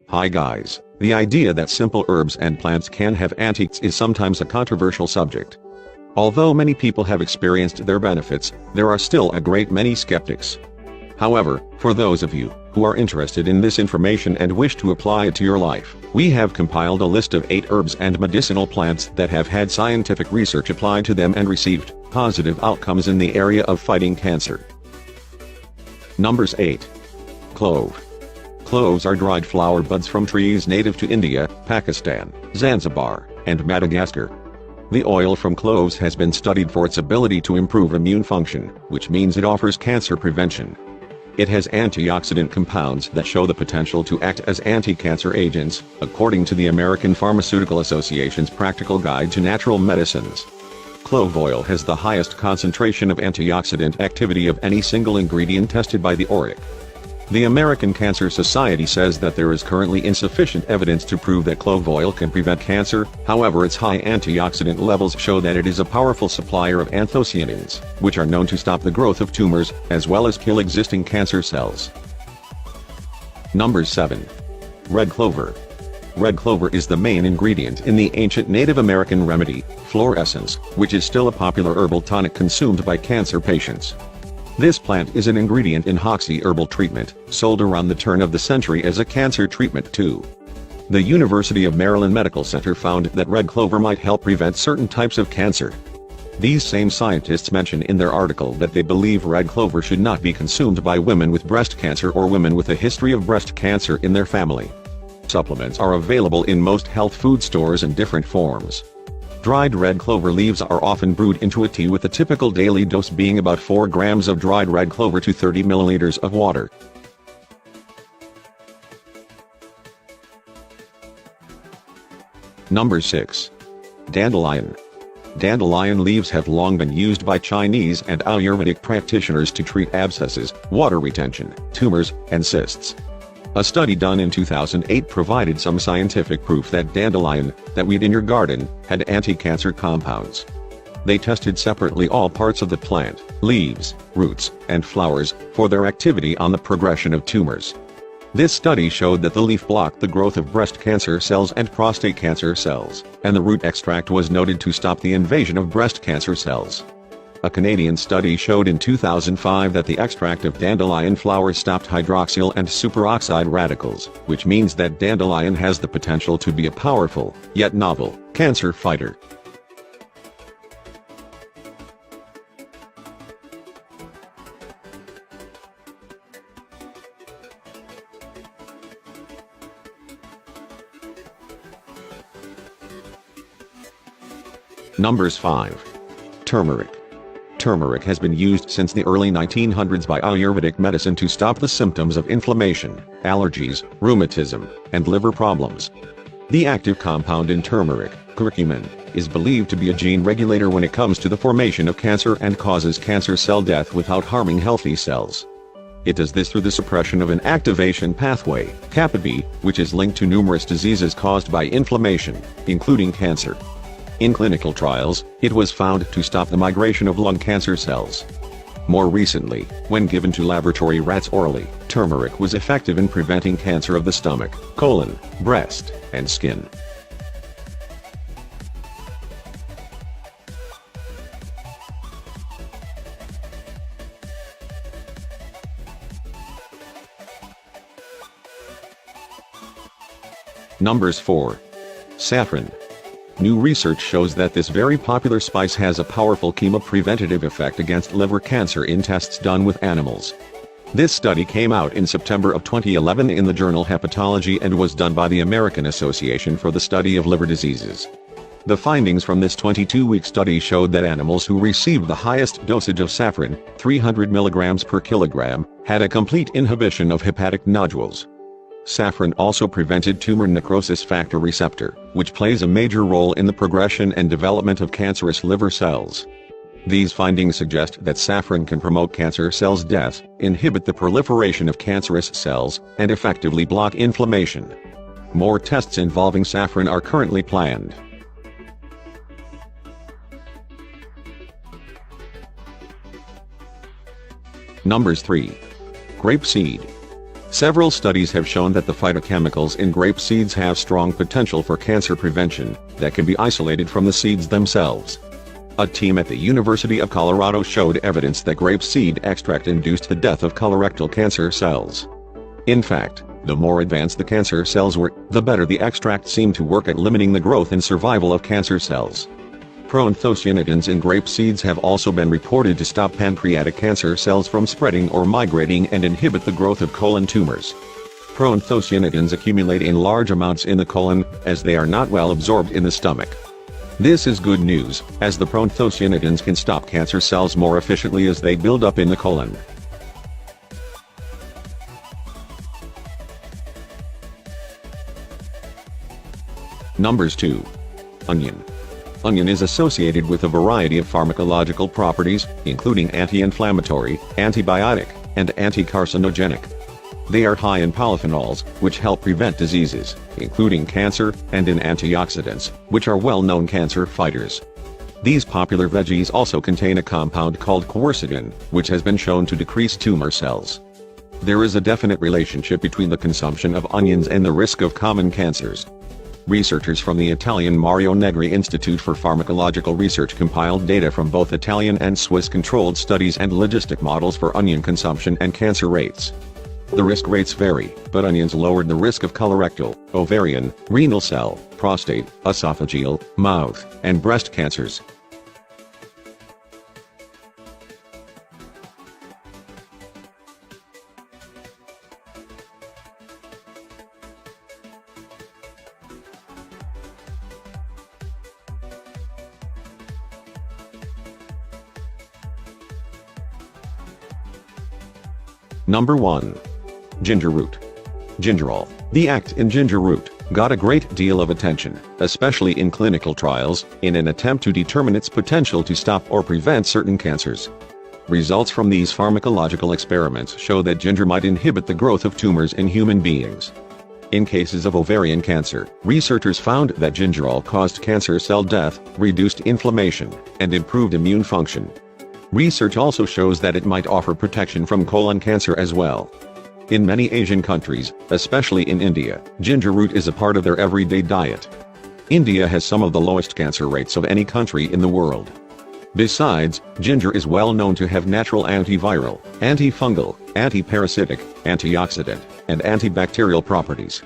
Hi guys, the idea that simple herbs and plants can have antics is sometimes a controversial subject. Although many people have experienced their benefits, there are still a great many skeptics. However, for those of you who are interested in this information and wish to apply it to your life, we have compiled a list of 8 herbs and medicinal plants that have had scientific research applied to them and received positive outcomes in the area of fighting cancer. Numbers 8. Clove. Cloves are dried flower buds from trees native to India, Pakistan, Zanzibar, and Madagascar. The oil from cloves has been studied for its ability to improve immune function, which means it offers cancer prevention. It has antioxidant compounds that show the potential to act as anti-cancer agents, according to the American Pharmaceutical Association's Practical Guide to Natural Medicines. Clove oil has the highest concentration of antioxidant activity of any single ingredient tested by the ORAC. The American Cancer Society says that there is currently insufficient evidence to prove that clove oil can prevent cancer. However, its high antioxidant levels show that it is a powerful supplier of anthocyanins, which are known to stop the growth of tumors, as well as kill existing cancer cells. Number 7. Red clover. Red clover is the main ingredient in the ancient Native American remedy, floor essence, which is still a popular herbal tonic consumed by cancer patients. This plant is an ingredient in Hoxsey herbal treatment, sold around the turn of the century as a cancer treatment too. The University of Maryland Medical Center found that red clover might help prevent certain types of cancer. These same scientists mention in their article that they believe red clover should not be consumed by women with breast cancer or women with a history of breast cancer in their family. Supplements are available in most health food stores in different forms. Dried red clover leaves are often brewed into a tea, with a typical daily dose being about 4 grams of dried red clover to 30 milliliters of water. Number 6. Dandelion. Dandelion leaves have long been used by Chinese and Ayurvedic practitioners to treat abscesses, water retention, tumors, and cysts. A study done in 2008 provided some scientific proof that dandelion, that weed in your garden, had anti-cancer compounds. They tested separately all parts of the plant, leaves, roots, and flowers, for their activity on the progression of tumors. This study showed that the leaf blocked the growth of breast cancer cells and prostate cancer cells, and the root extract was noted to stop the invasion of breast cancer cells. A Canadian study showed in 2005 that the extract of dandelion flowers stopped hydroxyl and superoxide radicals, which means that dandelion has the potential to be a powerful, yet novel, cancer fighter. Numbers 5. Turmeric. Turmeric has been used since the early 1900s by Ayurvedic medicine to stop the symptoms of inflammation, allergies, rheumatism, and liver problems. The active compound in turmeric, curcumin, is believed to be a gene regulator when it comes to the formation of cancer and causes cancer cell death without harming healthy cells. It does this through the suppression of an activation pathway, kappa B, which is linked to numerous diseases caused by inflammation, including cancer. In clinical trials, it was found to stop the migration of lung cancer cells. More recently, when given to laboratory rats orally, turmeric was effective in preventing cancer of the stomach, colon, breast, and skin. Numbers 4. Saffron. New research shows that this very popular spice has a powerful chemopreventative effect against liver cancer in tests done with animals. This study came out in September of 2011 in the journal Hepatology and was done by the American Association for the Study of Liver Diseases. The findings from this 22-week study showed that animals who received the highest dosage of saffron, 300 mg per kilogram, had a complete inhibition of hepatic nodules. Saffron also prevented tumor necrosis factor receptor, which plays a major role in the progression and development of cancerous liver cells. These findings suggest that saffron can promote cancer cells' death, inhibit the proliferation of cancerous cells, and effectively block inflammation. More tests involving saffron are currently planned. Numbers 3. Grape seed. Several studies have shown that the phytochemicals in grape seeds have strong potential for cancer prevention that can be isolated from the seeds themselves. A team at the University of Colorado showed evidence that grape seed extract induced the death of colorectal cancer cells. In fact, the more advanced the cancer cells were, the better the extract seemed to work at limiting the growth and survival of cancer cells. Proanthocyanidins in grape seeds have also been reported to stop pancreatic cancer cells from spreading or migrating and inhibit the growth of colon tumors. Proanthocyanidins accumulate in large amounts in the colon, as they are not well absorbed in the stomach. This is good news, as the proanthocyanidins can stop cancer cells more efficiently as they build up in the colon. Numbers 2. Onion. Onion is associated with a variety of pharmacological properties, including anti-inflammatory, antibiotic, and anti-carcinogenic. They are high in polyphenols, which help prevent diseases, including cancer, and in antioxidants, which are well-known cancer fighters. These popular veggies also contain a compound called quercetin, which has been shown to decrease tumor cells. There is a definite relationship between the consumption of onions and the risk of common cancers. Researchers from the Italian Mario Negri Institute for Pharmacological Research compiled data from both Italian and Swiss controlled studies and logistic models for onion consumption and cancer rates. The risk rates vary, but onions lowered the risk of colorectal, ovarian, renal cell, prostate, esophageal, mouth, and breast cancers. Number 1. Ginger root. Gingerol, the active in ginger root, got a great deal of attention, especially in clinical trials, in an attempt to determine its potential to stop or prevent certain cancers. Results from these pharmacological experiments show that ginger might inhibit the growth of tumors in human beings. In cases of ovarian cancer, researchers found that gingerol caused cancer cell death, reduced inflammation, and improved immune function. Research also shows that it might offer protection from colon cancer as well. In many Asian countries, especially in India, ginger root is a part of their everyday diet. India has some of the lowest cancer rates of any country in the world. Besides, ginger is well known to have natural antiviral, antifungal, antiparasitic, antioxidant, and antibacterial properties.